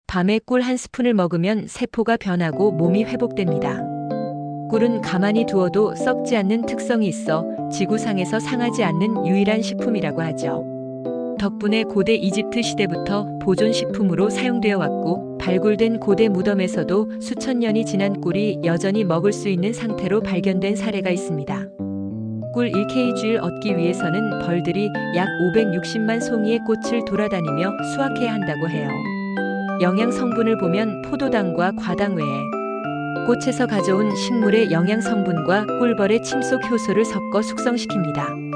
밤에 꿀 한 스푼을 먹으면 세포가 변하고 몸이 회복됩니다. 꿀은 가만히 두어도 썩지 않는 특성이 있어 지구상에서 상하지 않는 유일한 식품이라고 하죠. 덕분에 고대 이집트 시대부터 보존식품으로 사용되어 왔고, 발굴된 고대 무덤에서도 수천 년이 지난 꿀이 여전히 먹을 수 있는 상태로 발견된 사례가 있습니다. 꿀 1kg를 얻기 위해서는 벌들이 약 560만 송이의 꽃을 돌아다니며 수확해야 한다고 해요. 영양 성분을 보면 포도당과 과당 외에 꽃에서 가져온 식물의 영양 성분과 꿀벌의 침속 효소를 섞어 숙성시킵니다.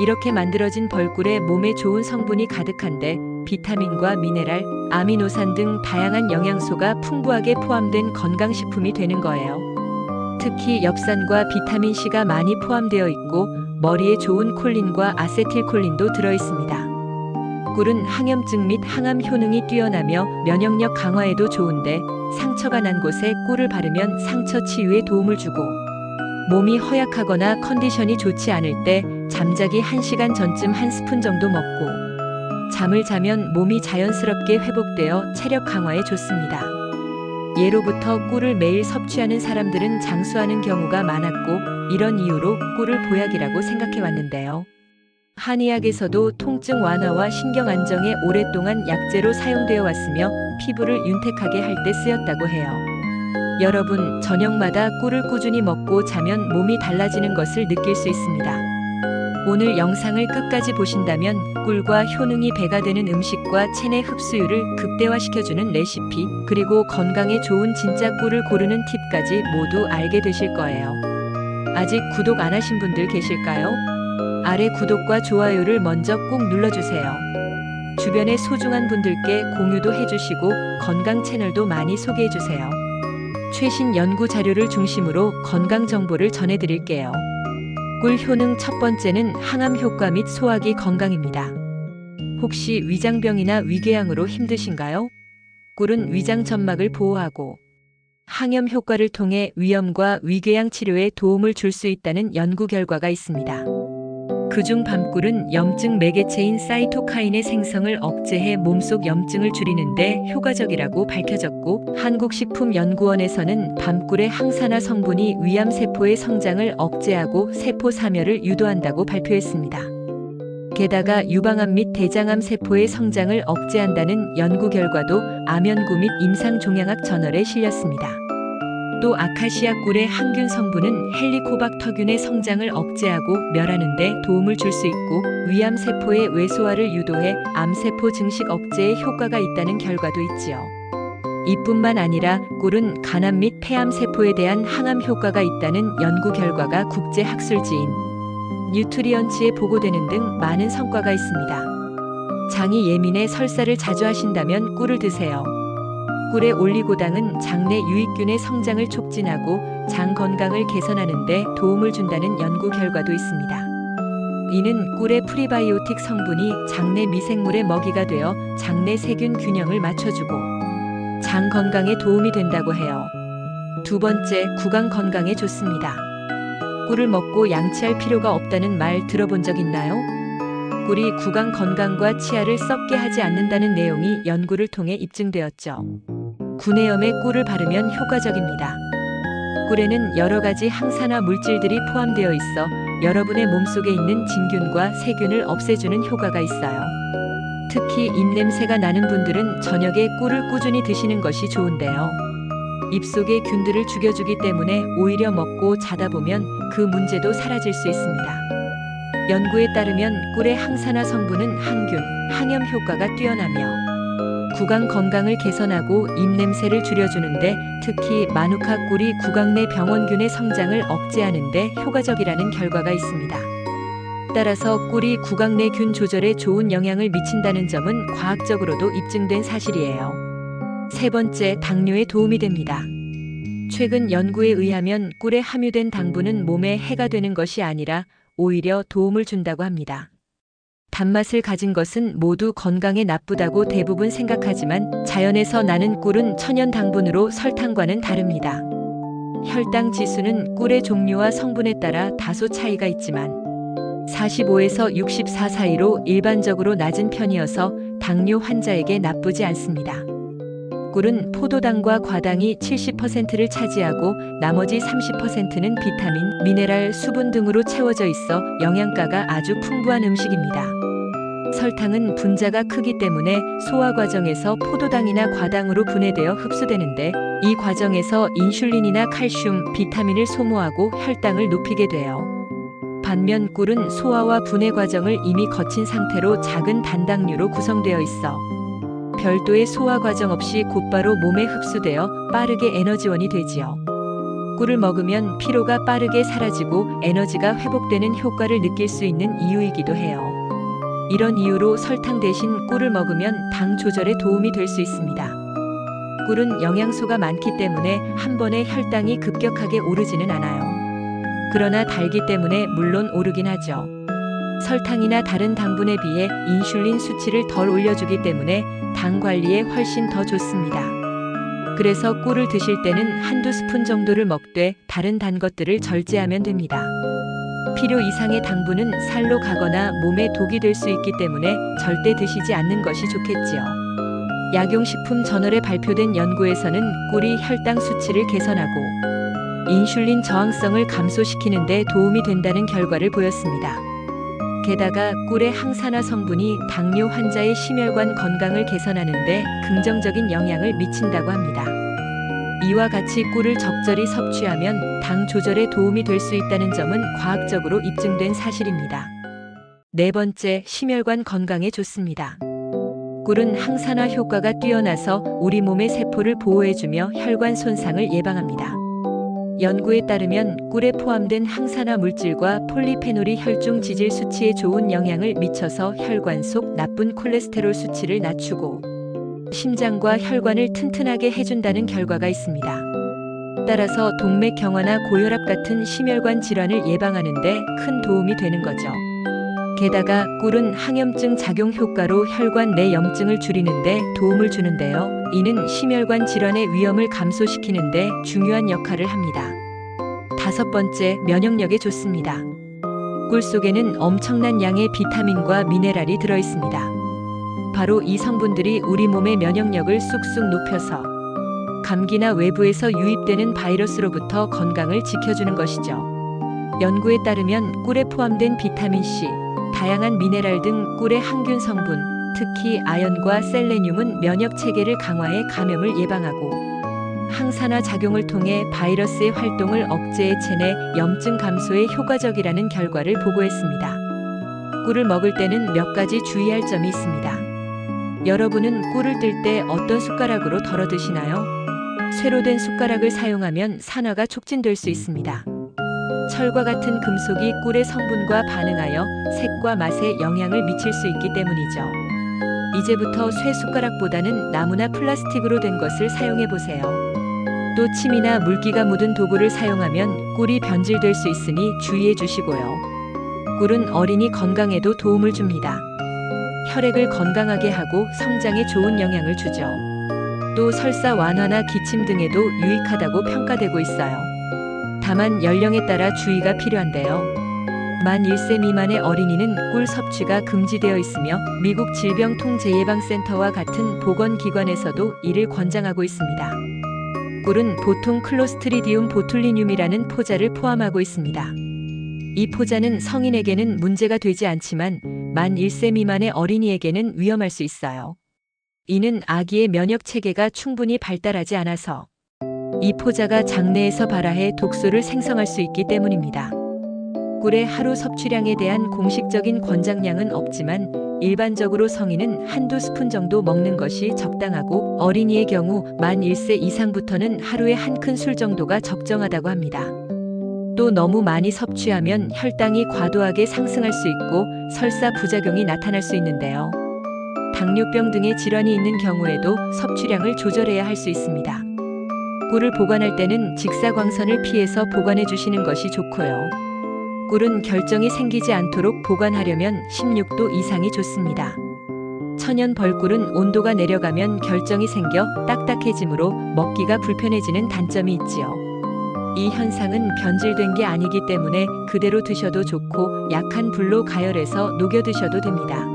이렇게 만들어진 벌꿀에 몸에 좋은 성분이 가득한데 비타민과 미네랄, 아미노산 등 다양한 영양소가 풍부하게 포함된 건강식품이 되는 거예요. 특히 엽산과 비타민C가 많이 포함되어 있고 머리에 좋은 콜린과 아세틸콜린도 들어있습니다. 꿀은 항염증 및 항암 효능이 뛰어나며 면역력 강화에도 좋은데, 상처가 난 곳에 꿀을 바르면 상처 치유에 도움을 주고, 몸이 허약하거나 컨디션이 좋지 않을 때 잠자기 1시간 전쯤 한 스푼 정도 먹고 잠을 자면 몸이 자연스럽게 회복되어 체력 강화에 좋습니다. 예로부터 꿀을 매일 섭취하는 사람들은 장수하는 경우가 많았고, 이런 이유로 꿀을 보약이라고 생각해 왔는데요. 한의학에서도 통증 완화와 신경 안정에 오랫동안 약재로 사용되어 왔으며 피부를 윤택하게 할 때 쓰였다고 해요. 여러분, 저녁마다 꿀을 꾸준히 먹고 자면 몸이 달라지는 것을 느낄 수 있습니다. 오늘 영상을 끝까지 보신다면 꿀과 효능이 배가 되는 음식과 체내 흡수율을 극대화시켜주는 레시피, 그리고 건강에 좋은 진짜 꿀을 고르는 팁까지 모두 알게 되실 거예요. 아직 구독 안 하신 분들 계실까요? 아래 구독과 좋아요를 먼저 꼭 눌러주세요. 주변의 소중한 분들께 공유도 해주시고 건강 채널도 많이 소개해주세요. 최신 연구 자료를 중심으로 건강 정보를 전해드릴게요. 꿀 효능 첫 번째는 항암 효과 및 소화기 건강입니다. 혹시 위장병이나 위궤양으로 힘드신가요? 꿀은 위장 점막을 보호하고 항염 효과를 통해 위염과 위궤양 치료에 도움을 줄 수 있다는 연구 결과가 있습니다. 그중 밤꿀은 염증 매개체인 사이토카인의 생성을 억제해 몸속 염증을 줄이는데 효과적이라고 밝혀졌고, 한국식품연구원에서는 밤꿀의 항산화 성분이 위암세포의 성장을 억제하고 세포 사멸을 유도한다고 발표했습니다. 게다가 유방암 및 대장암 세포의 성장을 억제한다는 연구 결과도 암연구 및 임상종양학 저널에 실렸습니다. 또 아카시아 꿀의 항균 성분은 헬리코박터균의 성장을 억제하고 멸하는 데 도움을 줄 수 있고, 위암 세포의 외소화를 유도해 암세포 증식 억제에 효과가 있다는 결과도 있지요. 이뿐만 아니라 꿀은 간암 및 폐암 세포에 대한 항암 효과가 있다는 연구 결과가 국제 학술지인 뉴트리언츠에 보고되는 등 많은 성과가 있습니다. 장이 예민해 설사를 자주 하신다면 꿀을 드세요. 꿀의 올리고당은 장내 유익균의 성장을 촉진하고 장 건강을 개선하는 데 도움을 준다는 연구 결과도 있습니다. 이는 꿀의 프리바이오틱 성분이 장내 미생물의 먹이가 되어 장내 세균 균형을 맞춰주고 장 건강에 도움이 된다고 해요. 두 번째, 구강 건강에 좋습니다. 꿀을 먹고 양치할 필요가 없다는 말 들어본 적 있나요? 꿀이 구강 건강과 치아를 썩게 하지 않는다는 내용이 연구를 통해 입증되었죠. 구내염에 꿀을 바르면 효과적입니다. 꿀에는 여러 가지 항산화 물질들이 포함되어 있어 여러분의 몸속에 있는 진균과 세균을 없애주는 효과가 있어요. 특히 입냄새가 나는 분들은 저녁에 꿀을 꾸준히 드시는 것이 좋은데요. 입속의 균들을 죽여주기 때문에 오히려 먹고 자다 보면 그 문제도 사라질 수 있습니다. 연구에 따르면 꿀의 항산화 성분은 항균, 항염 효과가 뛰어나며 구강 건강을 개선하고 입냄새를 줄여주는데, 특히 마누카 꿀이 구강 내 병원균의 성장을 억제하는데 효과적이라는 결과가 있습니다. 따라서 꿀이 구강 내 균 조절에 좋은 영향을 미친다는 점은 과학적으로도 입증된 사실이에요. 세 번째, 당뇨에 도움이 됩니다. 최근 연구에 의하면 꿀에 함유된 당분은 몸에 해가 되는 것이 아니라 오히려 도움을 준다고 합니다. 단맛을 가진 것은 모두 건강에 나쁘다고 대부분 생각하지만 자연에서 나는 꿀은 천연 당분으로 설탕과는 다릅니다. 혈당 지수는 꿀의 종류와 성분에 따라 다소 차이가 있지만 45에서 64 사이로 일반적으로 낮은 편이어서 당뇨 환자에게 나쁘지 않습니다. 꿀은 포도당과 과당이 70%를 차지하고 나머지 30%는 비타민, 미네랄, 수분 등으로 채워져 있어 영양가가 아주 풍부한 음식입니다. 설탕은 분자가 크기 때문에 소화 과정에서 포도당이나 과당으로 분해되어 흡수되는데 이 과정에서 인슐린이나 칼슘, 비타민을 소모하고 혈당을 높이게 돼요. 반면 꿀은 소화와 분해 과정을 이미 거친 상태로 작은 단당류로 구성되어 있어 별도의 소화 과정 없이 곧바로 몸에 흡수되어 빠르게 에너지원이 되지요. 꿀을 먹으면 피로가 빠르게 사라지고 에너지가 회복되는 효과를 느낄 수 있는 이유이기도 해요. 이런 이유로 설탕 대신 꿀을 먹으면 당 조절에 도움이 될 수 있습니다. 꿀은 영양소가 많기 때문에 한 번에 혈당이 급격하게 오르지는 않아요. 그러나 달기 때문에 물론 오르긴 하죠. 설탕이나 다른 당분에 비해 인슐린 수치를 덜 올려주기 때문에 당 관리에 훨씬 더 좋습니다. 그래서 꿀을 드실 때는 한두 스푼 정도를 먹되 다른 단 것들을 절제하면 됩니다. 필요 이상의 당분은 살로 가거나 몸에 독이 될 수 있기 때문에 절대 드시지 않는 것이 좋겠지요. 약용식품 저널에 발표된 연구에서는 꿀이 혈당 수치를 개선하고 인슐린 저항성을 감소시키는 데 도움이 된다는 결과를 보였습니다. 게다가 꿀의 항산화 성분이 당뇨 환자의 심혈관 건강을 개선하는 데 긍정적인 영향을 미친다고 합니다. 이와 같이 꿀을 적절히 섭취하면 당 조절에 도움이 될 수 있다는 점은 과학적으로 입증된 사실입니다. 네 번째, 심혈관 건강에 좋습니다. 꿀은 항산화 효과가 뛰어나서 우리 몸의 세포를 보호해주며 혈관 손상을 예방합니다. 연구에 따르면 꿀에 포함된 항산화 물질과 폴리페놀이 혈중 지질 수치에 좋은 영향을 미쳐서 혈관 속 나쁜 콜레스테롤 수치를 낮추고 심장과 혈관을 튼튼하게 해준다는 결과가 있습니다. 따라서 동맥경화나 고혈압 같은 심혈관 질환을 예방하는 데 큰 도움이 되는 거죠. 게다가 꿀은 항염증 작용 효과로 혈관 내 염증을 줄이는 데 도움을 주는데요. 이는 심혈관 질환의 위험을 감소시키는 데 중요한 역할을 합니다. 다섯 번째, 면역력에 좋습니다. 꿀 속에는 엄청난 양의 비타민과 미네랄이 들어 있습니다. 바로 이 성분들이 우리 몸의 면역력을 쑥쑥 높여서 감기나 외부에서 유입되는 바이러스로부터 건강을 지켜주는 것이죠. 연구에 따르면 꿀에 포함된 비타민C, 다양한 미네랄 등 꿀의 항균 성분, 특히 아연과 셀레늄은 면역 체계를 강화해 감염을 예방하고 항산화 작용을 통해 바이러스의 활동을 억제해 체내 염증 감소에 효과적이라는 결과를 보고했습니다. 꿀을 먹을 때는 몇 가지 주의할 점이 있습니다. 여러분은 꿀을 뜰 때 어떤 숟가락으로 덜어 드시나요? 쇠로 된 숟가락을 사용하면 산화가 촉진될 수 있습니다. 철과 같은 금속이 꿀의 성분과 반응하여 색과 맛에 영향을 미칠 수 있기 때문이죠. 이제부터 쇠 숟가락보다는 나무나 플라스틱으로 된 것을 사용해 보세요. 또 침이나 물기가 묻은 도구를 사용하면 꿀이 변질될 수 있으니 주의해 주시고요. 꿀은 어린이 건강에도 도움을 줍니다. 혈액을 건강하게 하고 성장에 좋은 영향을 주죠. 또 설사 완화나 기침 등에도 유익하다고 평가되고 있어요. 다만 연령에 따라 주의가 필요한데요. 만 1세 미만의 어린이는 꿀 섭취가 금지되어 있으며 미국 질병통제예방센터와 같은 보건기관에서도 이를 권장하고 있습니다. 꿀은 보통 클로스트리디움 보툴리늄이라는 포자를 포함하고 있습니다. 이 포자는 성인에게는 문제가 되지 않지만 만 1세 미만의 어린이에게는 위험할 수 있어요. 이는 아기의 면역 체계가 충분히 발달하지 않아서 이 포자가 장내에서 발화해 독소를 생성할 수 있기 때문입니다. 꿀의 하루 섭취량에 대한 공식적인 권장량은 없지만 일반적으로 성인은 한두 스푼 정도 먹는 것이 적당하고 어린이의 경우 만 1세 이상부터는 하루에 한 큰술 정도가 적정하다고 합니다. 또 너무 많이 섭취하면 혈당이 과도하게 상승할 수 있고 설사 부작용이 나타날 수 있는데요. 당뇨병 등의 질환이 있는 경우에도 섭취량을 조절해야 할 수 있습니다. 꿀을 보관할 때는 직사광선을 피해서 보관해 주시는 것이 좋고요. 꿀은 결정이 생기지 않도록 보관하려면 16도 이상이 좋습니다. 천연 벌꿀은 온도가 내려가면 결정이 생겨 딱딱해지므로 먹기가 불편해지는 단점이 있지요. 이 현상은 변질된 게 아니기 때문에 그대로 드셔도 좋고 약한 불로 가열해서 녹여 드셔도 됩니다.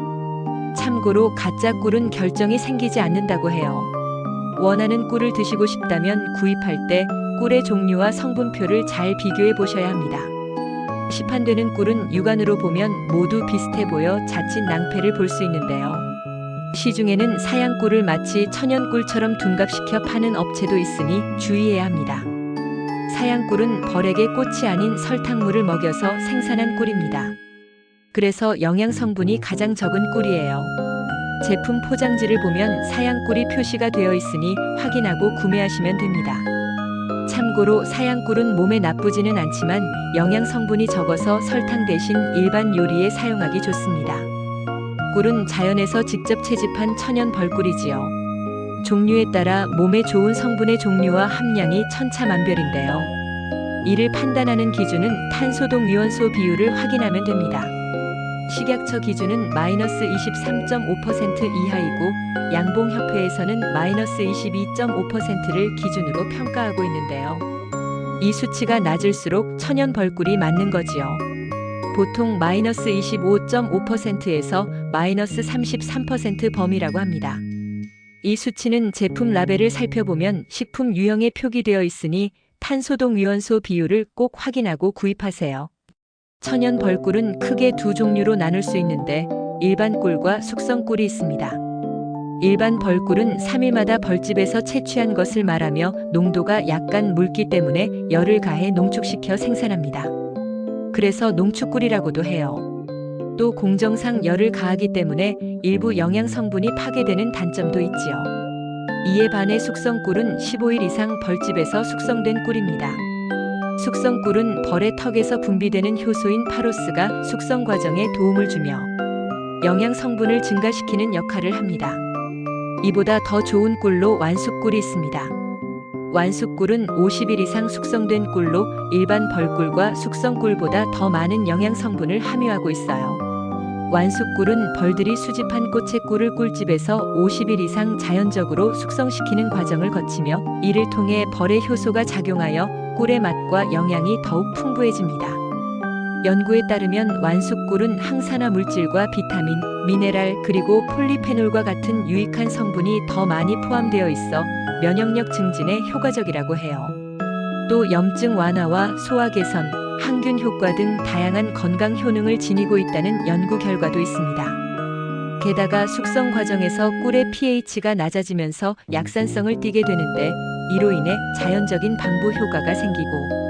참고로 가짜 꿀은 결정이 생기지 않는다고 해요. 원하는 꿀을 드시고 싶다면 구입할 때 꿀의 종류와 성분표를 잘 비교해 보셔야 합니다. 시판되는 꿀은 육안으로 보면 모두 비슷해 보여 자칫 낭패를 볼 수 있는데요. 시중에는 사양 꿀을 마치 천연 꿀처럼 둔갑시켜 파는 업체도 있으니 주의해야 합니다. 사양 꿀은 벌에게 꽃이 아닌 설탕물을 먹여서 생산한 꿀입니다. 그래서 영양 성분이 가장 적은 꿀이에요. 제품 포장지를 보면 사양 꿀이 표시가 되어 있으니 확인하고 구매하시면 됩니다. 참고로 사양 꿀은 몸에 나쁘지는 않지만 영양 성분이 적어서 설탕 대신 일반 요리에 사용하기 좋습니다. 꿀은 자연에서 직접 채집한 천연 벌꿀이지요. 종류에 따라 몸에 좋은 성분의 종류와 함량이 천차만별인데요. 이를 판단하는 기준은 탄소동 유원소 비율을 확인하면 됩니다. 식약처 기준은 -23.5% 이하이고 양봉협회에서는 -22.5%를 기준으로 평가하고 있는데요. 이 수치가 낮을수록 천연 벌꿀이 맞는 거지요. 보통 -25.5%에서 -33% 범위라고 합니다. 이 수치는 제품 라벨을 살펴보면 식품 유형에 표기되어 있으니 탄소동 유원소 비율을 꼭 확인하고 구입하세요. 천연 벌꿀은 크게 두 종류로 나눌 수 있는데 일반 꿀과 숙성 꿀이 있습니다. 일반 벌꿀은 3일마다 벌집에서 채취한 것을 말하며 농도가 약간 묽기 때문에 열을 가해 농축시켜 생산합니다. 그래서 농축꿀이라고도 해요. 또 공정상 열을 가하기 때문에 일부 영양 성분이 파괴되는 단점도 있지요. 이에 반해 숙성꿀은 15일 이상 벌집에서 숙성된 꿀입니다. 숙성꿀은 벌의 턱에서 분비되는 효소인 파로스가 숙성 과정에 도움을 주며 영양 성분을 증가시키는 역할을 합니다. 이보다 더 좋은 꿀로 완숙꿀이 있습니다. 완숙꿀은 50일 이상 숙성된 꿀로 일반 벌꿀과 숙성꿀보다 더 많은 영양 성분을 함유하고 있어요. 완숙꿀은 벌들이 수집한 꽃의 꿀을 꿀집에서 50일 이상 자연적으로 숙성시키는 과정을 거치며 이를 통해 벌의 효소가 작용하여 꿀의 맛과 영양이 더욱 풍부해집니다. 연구에 따르면 완숙꿀은 항산화 물질과 비타민, 미네랄 그리고 폴리페놀과 같은 유익한 성분이 더 많이 포함되어 있어 면역력 증진에 효과적이라고 해요. 또 염증 완화와 소화 개선, 항균 효과 등 다양한 건강 효능을 지니고 있다는 연구 결과도 있습니다. 게다가 숙성 과정에서 꿀의 pH가 낮아지면서 약산성을 띠게 되는데 이로 인해 자연적인 방부 효과가 생기고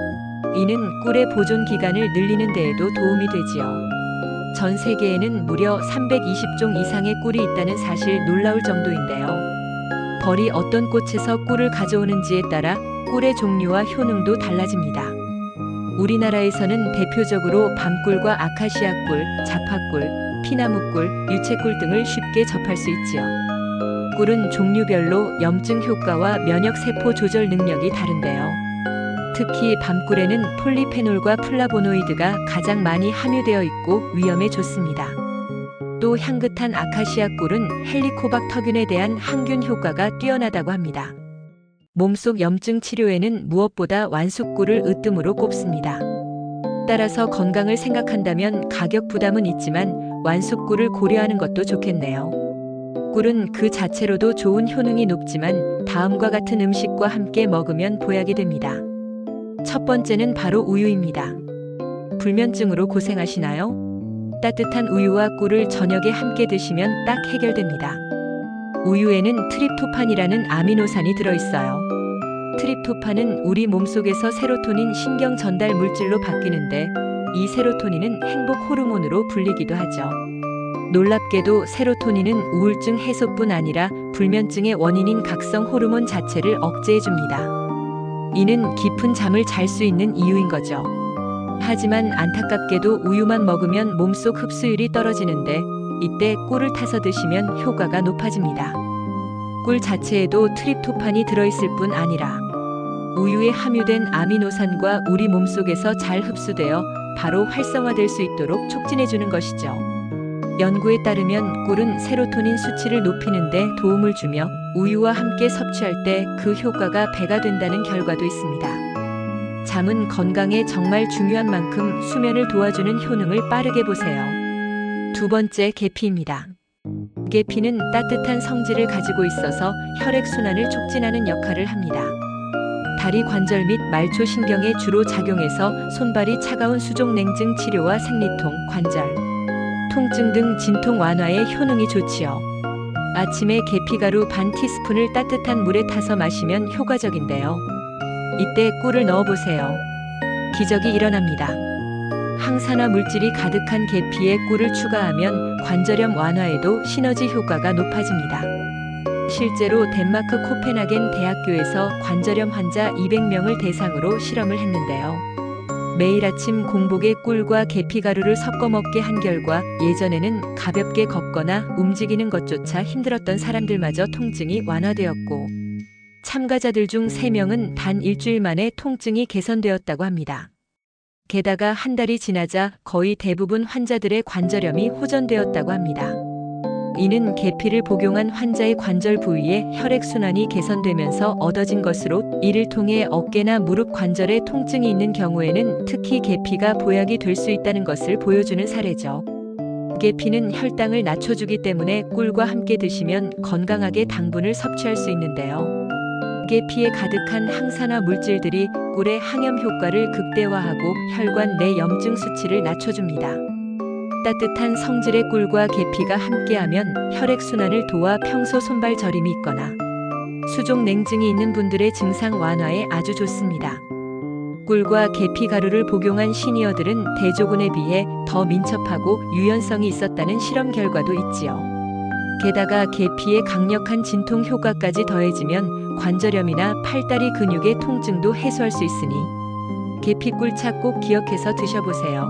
이는 꿀의 보존 기간을 늘리는 데에도 도움이 되지요. 전 세계에는 무려 320종 이상의 꿀이 있다는 사실 놀라울 정도인데요. 벌이 어떤 꽃에서 꿀을 가져오는지에 따라 꿀의 종류와 효능도 달라집니다. 우리나라에서는 대표적으로 밤꿀과 아카시아꿀, 자파꿀, 피나무꿀, 유채꿀 등을 쉽게 접할 수 있지요. 꿀은 종류별로 염증 효과와 면역세포 조절 능력이 다른데요. 특히 밤꿀에는 폴리페놀과 플라보노이드가 가장 많이 함유되어 있고 위염에 좋습니다. 또 향긋한 아카시아 꿀은 헬리코박터균에 대한 항균 효과가 뛰어나다고 합니다. 몸속 염증 치료에는 무엇보다 완숙꿀을 으뜸으로 꼽습니다. 따라서 건강을 생각한다면 가격 부담은 있지만 완숙꿀을 고려하는 것도 좋겠네요. 꿀은 그 자체로도 좋은 효능이 높지만 다음과 같은 음식과 함께 먹으면 보약이 됩니다. 첫 번째는 바로 우유입니다. 불면증으로 고생하시나요? 따뜻한 우유와 꿀을 저녁에 함께 드시면 딱 해결됩니다. 우유에는 트립토판이라는 아미노산이 들어있어요. 트립토판은 우리 몸속에서 세로토닌 신경 전달 물질로 바뀌는데 이 세로토닌은 행복 호르몬으로 불리기도 하죠. 놀랍게도 세로토닌은 우울증 해소뿐 아니라 불면증의 원인인 각성 호르몬 자체를 억제해줍니다. 이는 깊은 잠을 잘 수 있는 이유인 거죠. 하지만 안타깝게도 우유만 먹으면 몸속 흡수율이 떨어지는데 이때 꿀을 타서 드시면 효과가 높아집니다. 꿀 자체에도 트립토판이 들어있을 뿐 아니라 우유에 함유된 아미노산과 우리 몸속에서 잘 흡수되어 바로 활성화될 수 있도록 촉진해주는 것이죠. 연구에 따르면 꿀은 세로토닌 수치를 높이는 데 도움을 주며 우유와 함께 섭취할 때 그 효과가 배가 된다는 결과도 있습니다. 잠은 건강에 정말 중요한 만큼 수면을 도와주는 효능을 빠르게 보세요. 두 번째, 계피입니다. 계피는 따뜻한 성질을 가지고 있어서 혈액순환을 촉진하는 역할을 합니다. 다리 관절 및 말초 신경에 주로 작용해서 손발이 차가운 수족 냉증 치료와 생리통, 관절 통증 등 진통 완화에 효능이 좋지요. 아침에 계피가루 반 티스푼을 따뜻한 물에 타서 마시면 효과적인데요. 이때 꿀을 넣어보세요. 기적이 일어납니다. 항산화 물질이 가득한 계피에 꿀을 추가하면 관절염 완화에도 시너지 효과가 높아집니다. 실제로 덴마크 코펜하겐 대학교에서 관절염 환자 200명을 대상으로 실험을 했는데요. 매일 아침 공복에 꿀과 계피가루를 섞어 먹게 한 결과 예전에는 가볍게 걷거나 움직이는 것조차 힘들었던 사람들마저 통증이 완화되었고, 참가자들 중 3명은 단 일주일 만에 통증이 개선되었다고 합니다. 게다가 한 달이 지나자 거의 대부분 환자들의 관절염이 호전되었다고 합니다. 이는 계피를 복용한 환자의 관절 부위의 혈액순환이 개선되면서 얻어진 것으로, 이를 통해 어깨나 무릎 관절에 통증이 있는 경우에는 특히 계피가 보약이 될 수 있다는 것을 보여주는 사례죠. 계피는 혈당을 낮춰주기 때문에 꿀과 함께 드시면 건강하게 당분을 섭취할 수 있는데요. 계피에 가득한 항산화 물질들이 꿀의 항염 효과를 극대화하고 혈관 내 염증 수치를 낮춰줍니다. 따뜻한 성질의 꿀과 계피가 함께하면 혈액순환을 도와 평소 손발 저림이 있거나 수족 냉증이 있는 분들의 증상 완화에 아주 좋습니다. 꿀과 계피 가루를 복용한 시니어들은 대조군에 비해 더 민첩하고 유연성이 있었다는 실험 결과도 있지요. 게다가 계피의 강력한 진통 효과까지 더해지면 관절염이나 팔다리 근육의 통증도 해소할 수 있으니 계피 꿀차 꼭 기억해서 드셔보세요.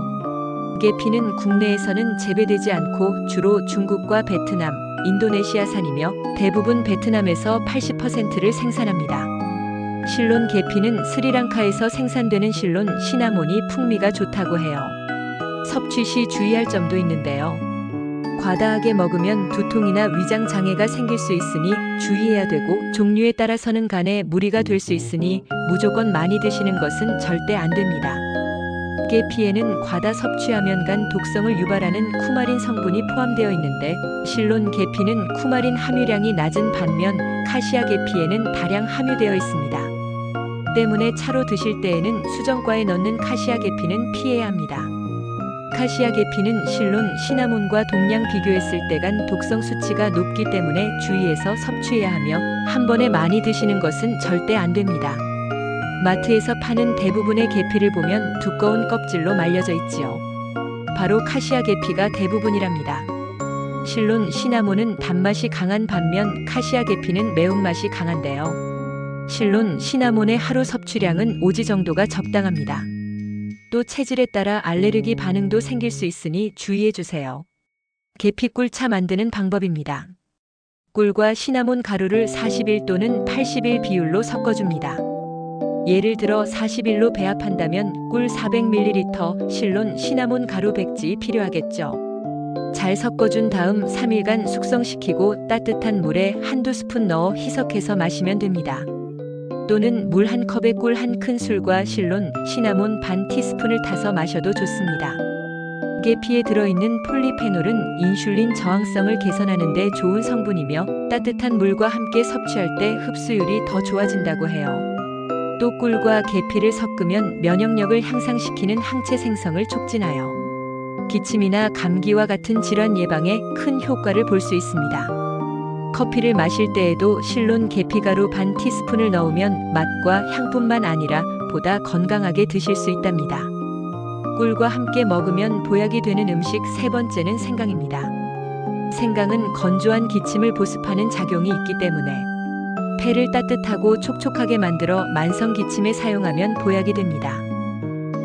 계피는 국내에서는 재배되지 않고 주로 중국과 베트남, 인도네시아산이며 대부분 베트남에서 80%를 생산합니다. 실론 계피는 스리랑카에서 생산되는 실론 시나몬이 풍미가 좋다고 해요. 섭취 시 주의할 점도 있는데요. 과다하게 먹으면 두통이나 위장 장애가 생길 수 있으니 주의해야 되고, 종류에 따라서는 간에 무리가 될 수 있으니 무조건 많이 드시는 것은 절대 안 됩니다. 계피에는 과다 섭취하면 간 독성을 유발하는 쿠마린 성분이 포함되어 있는데, 실론 계피는 쿠마린 함유량이 낮은 반면 카시아 계피에는 다량 함유되어 있습니다. 때문에 차로 드실 때에는 수정과에 넣는 카시아 계피는 피해야 합니다. 카시아 계피는 실론 시나몬과 동량 비교했을 때 간 독성 수치가 높기 때문에 주의해서 섭취해야 하며, 한 번에 많이 드시는 것은 절대 안 됩니다. 마트에서 파는 대부분의 계피를 보면 두꺼운 껍질로 말려져 있지요. 바로 카시아 계피가 대부분이랍니다. 실론 시나몬은 단맛이 강한 반면 카시아 계피는 매운맛이 강한데요. 실론 시나몬의 하루 섭취량은 5지 정도가 적당합니다. 또 체질에 따라 알레르기 반응도 생길 수 있으니 주의해주세요. 계피 꿀차 만드는 방법입니다. 꿀과 시나몬 가루를 41 또는 81 비율로 섞어줍니다. 예를 들어 41로 배합한다면 꿀 400ml, 실론 시나몬 가루 100지 필요하겠죠. 잘 섞어준 다음 3일간 숙성시키고 따뜻한 물에 한두 스푼 넣어 희석해서 마시면 됩니다. 또는 물 한 컵에 꿀 한 큰술과 실론, 시나몬 반 티스푼을 타서 마셔도 좋습니다. 계피에 들어있는 폴리페놀은 인슐린 저항성을 개선하는 데 좋은 성분이며 따뜻한 물과 함께 섭취할 때 흡수율이 더 좋아진다고 해요. 또 꿀과 계피를 섞으면 면역력을 향상시키는 항체 생성을 촉진하여 기침이나 감기와 같은 질환 예방에 큰 효과를 볼 수 있습니다. 커피를 마실 때에도 실론 계피가루 반 티스푼을 넣으면 맛과 향뿐만 아니라 보다 건강하게 드실 수 있답니다. 꿀과 함께 먹으면 보약이 되는 음식 3번째는 생강입니다. 생강은 건조한 기침을 보습하는 작용이 있기 때문에 폐를 따뜻하고 촉촉하게 만들어 만성 기침에 사용하면 보약이 됩니다.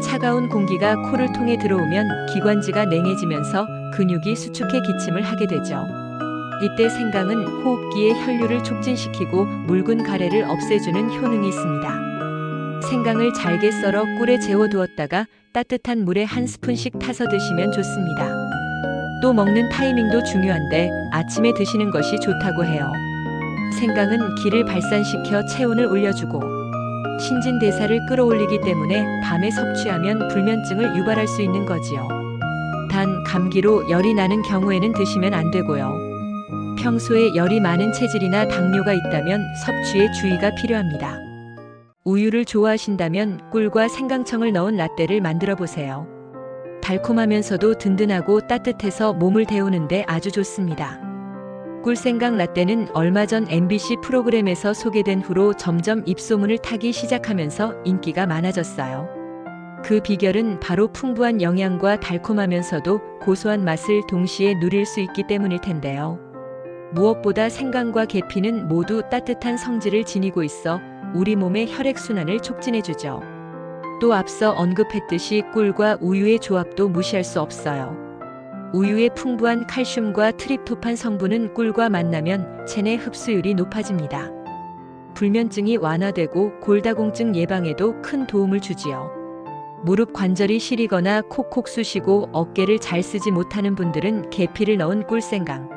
차가운 공기가 코를 통해 들어오면 기관지가 냉해지면서 근육이 수축해 기침을 하게 되죠. 이때 생강은 호흡기의 혈류를 촉진시키고 묽은 가래를 없애주는 효능이 있습니다. 생강을 잘게 썰어 꿀에 재워두었다가 따뜻한 물에 한 스푼씩 타서 드시면 좋습니다. 또 먹는 타이밍도 중요한데 아침에 드시는 것이 좋다고 해요. 생강은 기를 발산시켜 체온을 올려주고 신진대사를 끌어올리기 때문에 밤에 섭취하면 불면증을 유발할 수 있는 거지요. 단 감기로 열이 나는 경우에는 드시면 안 되고요. 평소에 열이 많은 체질이나 당뇨가 있다면 섭취에 주의가 필요합니다. 우유를 좋아하신다면 꿀과 생강청을 넣은 라떼를 만들어 보세요. 달콤하면서도 든든하고 따뜻해서 몸을 데우는데 아주 좋습니다. 꿀생강 라떼는 얼마 전 MBC 프로그램에서 소개된 후로 점점 입소문을 타기 시작하면서 인기가 많아졌어요. 그 비결은 바로 풍부한 영양과 달콤하면서도 고소한 맛을 동시에 누릴 수 있기 때문일 텐데요. 무엇보다 생강과 계피는 모두 따뜻한 성질을 지니고 있어 우리 몸의 혈액순환을 촉진해주죠. 또 앞서 언급했듯이 꿀과 우유의 조합도 무시할 수 없어요. 우유의 풍부한 칼슘과 트립토판 성분은 꿀과 만나면 체내 흡수율이 높아집니다. 불면증이 완화되고 골다공증 예방에도 큰 도움을 주지요. 무릎 관절이 시리거나 콕콕 쑤시고 어깨를 잘 쓰지 못하는 분들은 계피를 넣은 꿀생강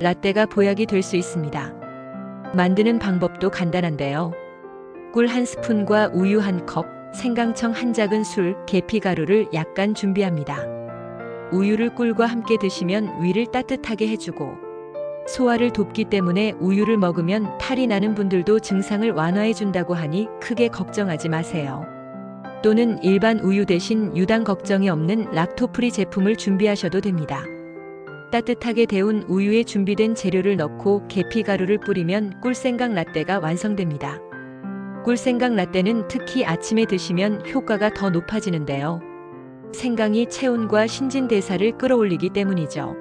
라떼가 보약이 될 수 있습니다. 만드는 방법도 간단한데요. 꿀 1스푼과 우유 1컵, 생강청 1작은술, 계피가루를 약간 준비합니다. 우유를 꿀과 함께 드시면 위를 따뜻하게 해주고 소화를 돕기 때문에 우유를 먹으면 탈이 나는 분들도 증상을 완화해준다고 하니 크게 걱정하지 마세요. 또는 일반 우유 대신 유당 걱정이 없는 락토프리 제품을 준비하셔도 됩니다. 따뜻하게 데운 우유에 준비된 재료를 넣고 계피가루를 뿌리면 꿀생강 라떼가 완성됩니다. 꿀생강 라떼는 특히 아침에 드시면 효과가 더 높아지는데요. 생강이 체온과 신진대사를 끌어올리기 때문이죠.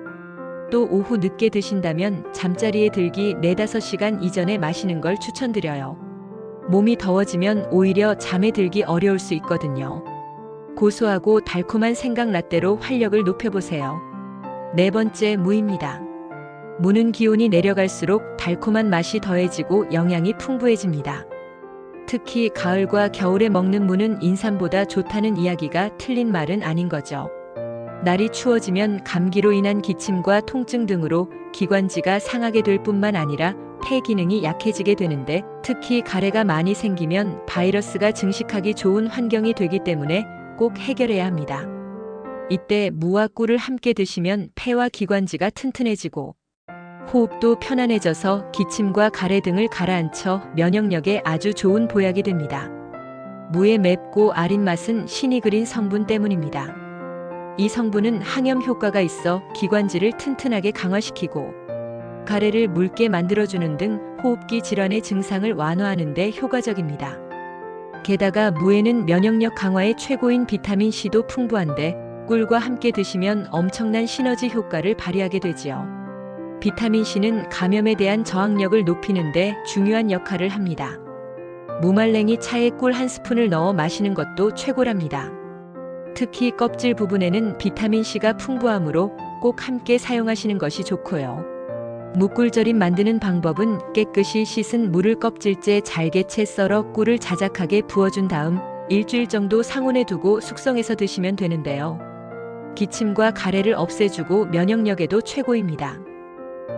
또 오후 늦게 드신다면 잠자리에 들기 4-5시간 이전에 마시는 걸 추천드려요. 몸이 더워지면 오히려 잠에 들기 어려울 수 있거든요. 고소하고 달콤한 생강 라떼로 활력을 높여보세요. 네 번째, 무입니다. 무는 기온이 내려갈수록 달콤한 맛이 더해지고 영양이 풍부해집니다. 특히 가을과 겨울에 먹는 무는 인삼보다 좋다는 이야기가 틀린 말은 아닌 거죠. 날이 추워지면 감기로 인한 기침과 통증 등으로 기관지가 상하게 될 뿐만 아니라 폐 기능이 약해지게 되는데 특히 가래가 많이 생기면 바이러스가 증식하기 좋은 환경이 되기 때문에 꼭 해결해야 합니다. 이때 무와 꿀을 함께 드시면 폐와 기관지가 튼튼해지고 호흡도 편안해져서 기침과 가래 등을 가라앉혀 면역력에 아주 좋은 보약이 됩니다. 무의 맵고 아린 맛은 신이 그린 성분 때문입니다. 이 성분은 항염 효과가 있어 기관지를 튼튼하게 강화시키고 가래를 묽게 만들어주는 등 호흡기 질환의 증상을 완화하는 데 효과적입니다. 게다가 무에는 면역력 강화에 최고인 비타민C도 풍부한데 꿀과 함께 드시면 엄청난 시너지 효과를 발휘하게 되지요. 비타민C는 감염에 대한 저항력을 높이는 데 중요한 역할을 합니다. 무말랭이 차에 꿀 1스푼을 넣어 마시는 것도 최고랍니다. 특히 껍질 부분에는 비타민C가 풍부하므로 꼭 함께 사용하시는 것이 좋고요. 무꿀절임 만드는 방법은 깨끗이 씻은 무를 껍질째 잘게 채 썰어 꿀을 자작하게 부어준 다음 일주일 정도 상온에 두고 숙성해서 드시면 되는데요. 기침과 가래를 없애주고 면역력에도 최고입니다.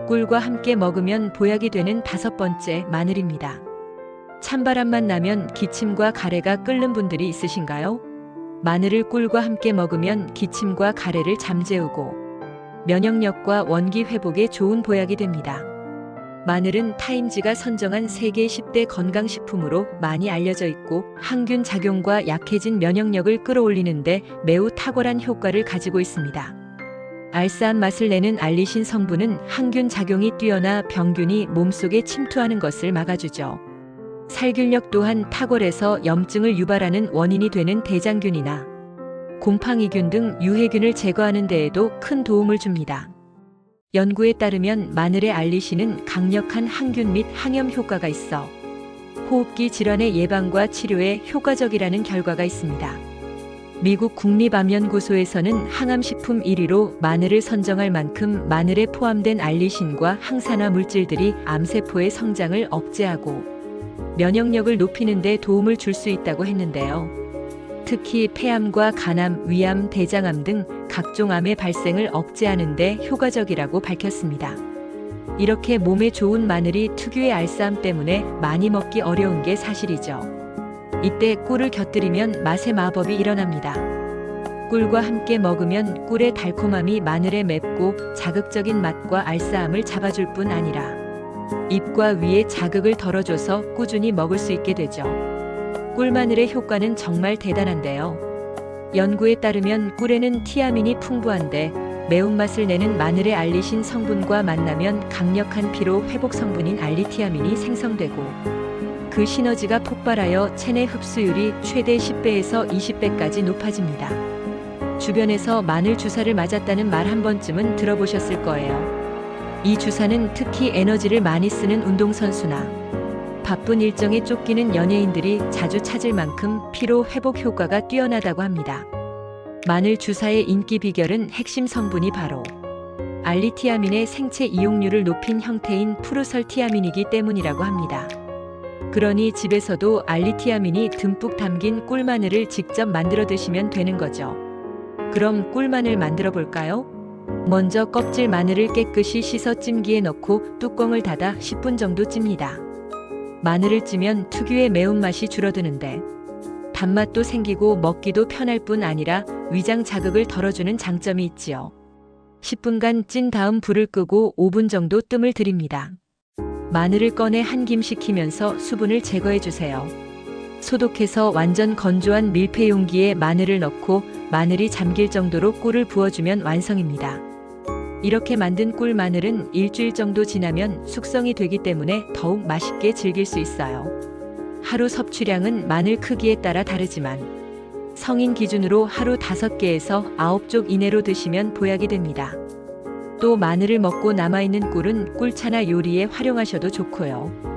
꿀과 함께 먹으면 보약이 되는 5번째, 마늘입니다. 찬바람만 나면 기침과 가래가 끓는 분들이 있으신가요? 마늘을 꿀과 함께 먹으면 기침과 가래를 잠재우고 면역력과 원기 회복에 좋은 보약이 됩니다. 마늘은 타임지가 선정한 세계 10대 건강식품으로 많이 알려져 있고 항균 작용과 약해진 면역력을 끌어올리는데 매우 탁월한 효과를 가지고 있습니다. 알싸한 맛을 내는 알리신 성분은 항균 작용이 뛰어나 병균이 몸속에 침투하는 것을 막아주죠. 살균력 또한 탁월해서 염증을 유발하는 원인이 되는 대장균이나 곰팡이균 등 유해균을 제거하는 데에도 큰 도움을 줍니다. 연구에 따르면 마늘의 알리신은 강력한 항균 및 항염 효과가 있어 호흡기 질환의 예방과 치료에 효과적이라는 결과가 있습니다. 미국 국립암연구소에서는 항암식품 1위로 마늘을 선정할 만큼 마늘에 포함된 알리신과 항산화 물질들이 암세포의 성장을 억제하고 면역력을 높이는 데 도움을 줄 수 있다고 했는데요. 특히 폐암과 간암, 위암, 대장암 등 각종 암의 발생을 억제하는 데 효과적이라고 밝혔습니다. 이렇게 몸에 좋은 마늘이 특유의 알싸함 때문에 많이 먹기 어려운 게 사실이죠. 이때 꿀을 곁들이면 맛의 마법이 일어납니다. 꿀과 함께 먹으면 꿀의 달콤함이 마늘의 맵고 자극적인 맛과 알싸함을 잡아줄 뿐 아니라 입과 위에 자극을 덜어줘서 꾸준히 먹을 수 있게 되죠. 꿀마늘의 효과는 정말 대단한데요. 연구에 따르면 꿀에는 티아민이 풍부한데 매운맛을 내는 마늘의 알리신 성분과 만나면 강력한 피로 회복 성분인 알리티아민이 생성되고 그 시너지가 폭발하여 체내 흡수율이 최대 10배에서 20배까지 높아집니다. 주변에서 마늘 주사를 맞았다는 말 한 번쯤은 들어보셨을 거예요. 이 주사는 특히 에너지를 많이 쓰는 운동선수나 바쁜 일정에 쫓기는 연예인들이 자주 찾을 만큼 피로 회복 효과가 뛰어나다고 합니다. 마늘 주사의 인기 비결은 핵심 성분이 바로 알리티아민의 생체 이용률을 높인 형태인 푸르설티아민이기 때문이라고 합니다. 그러니 집에서도 알리티아민이 듬뿍 담긴 꿀마늘을 직접 만들어 드시면 되는 거죠. 그럼 꿀마늘 만들어 볼까요? 먼저 껍질 마늘을 깨끗이 씻어 찜기에 넣고 뚜껑을 닫아 10분 정도 찝니다. 마늘을 찌면 특유의 매운맛이 줄어드는데 단맛도 생기고 먹기도 편할 뿐 아니라 위장 자극을 덜어주는 장점이 있지요. 10분간 찐 다음 불을 끄고 5분 정도 뜸을 들입니다. 마늘을 꺼내 한 김 식히면서 수분을 제거해 주세요. 소독해서 완전 건조한 밀폐 용기에 마늘을 넣고 마늘이 잠길 정도로 꿀을 부어주면 완성입니다. 이렇게 만든 꿀 마늘은 일주일 정도 지나면 숙성이 되기 때문에 더욱 맛있게 즐길 수 있어요. 하루 섭취량은 마늘 크기에 따라 다르지만 성인 기준으로 하루 5개에서 9쪽 이내로 드시면 보약이 됩니다. 또 마늘을 먹고 남아있는 꿀은 꿀차나 요리에 활용하셔도 좋고요.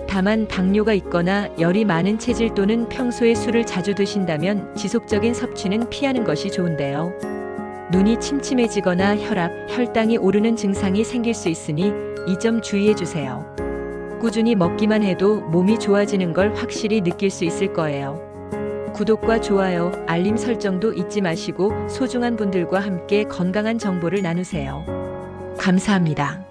다만 당뇨가 있거나 열이 많은 체질 또는 평소에 술을 자주 드신다면 지속적인 섭취는 피하는 것이 좋은데요. 눈이 침침해지거나 혈압, 혈당이 오르는 증상이 생길 수 있으니 이 점 주의해 주세요. 꾸준히 먹기만 해도 몸이 좋아지는 걸 확실히 느낄 수 있을 거예요. 구독과 좋아요, 알림 설정도 잊지 마시고 소중한 분들과 함께 건강한 정보를 나누세요. 감사합니다.